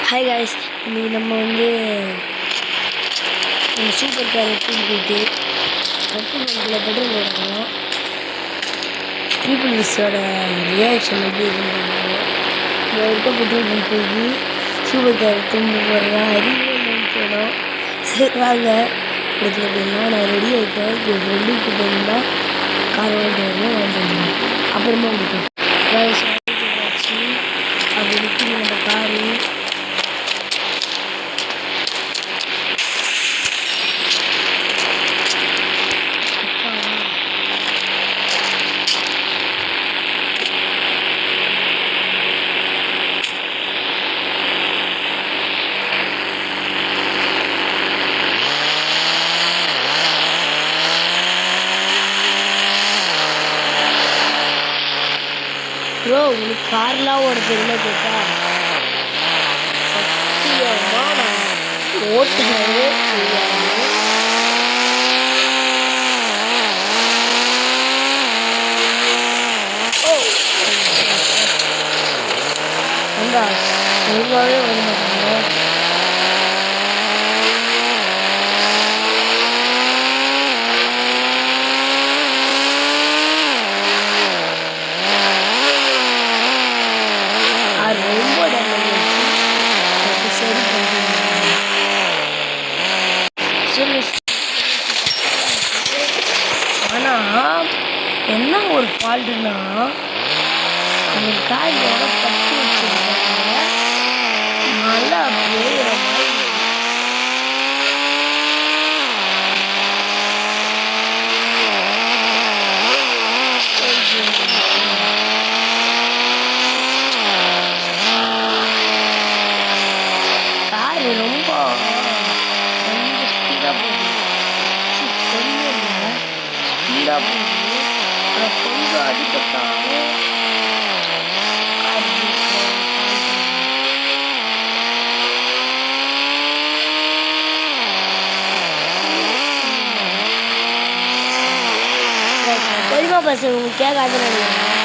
Hi guys, இன்றைக்கி நம்ம super car எடுத்துகிட்டு போயிட்டு பெட்ரோல் பங்கில் பெட்ரோல் போடணும். பீப்புள்ஸோட ரியாக்ஷன் எப்படி இருக்குன்னு அவர்கிட்ட பெட்ரோல் பங்க் போய் சூப்பர் கார் எடுத்து போடுறேன் அறிவுன்னு போனோம். சரி வாங்க இடத்துல போயிருந்தா நான் ரெடி ஆகிட்டேன். என் ஃப்ரெண்டுக்கு போயிருந்தால் கார் வாங்கிட்டு வந்துடுவேன். அப்புறமா உங்களுக்கு ஆச்சு அப்படி நிற்கிது நம்ம காரு. ப்ரோ, உங்களுக்கு கார்லாம் ஓட தெரியல கேட்டா சத்தியமா நான் ஓட்டுனவே தெரியாது. வந்தா ஒழுங்காகவே வர மாட்டாங்க. ரொம்ப சரி ஆனால் என்ன ஒரு ஃபால்ட்டுன்னா அந்த காயோட பற்றி வச்சிருக்காங்க. நல்லா அப்படியே ரொம்ப கொஞ்சம் ஸ்பீடாக போகுது. கொஞ்சம் இல்லை, ஸ்பீடாக போகுது. ஆனால் கொஞ்சம் அடிபட்டாலும் பெரியமா பசங்க உங்களுக்கு கேட்காதுன்னு நினைக்கிறேன்.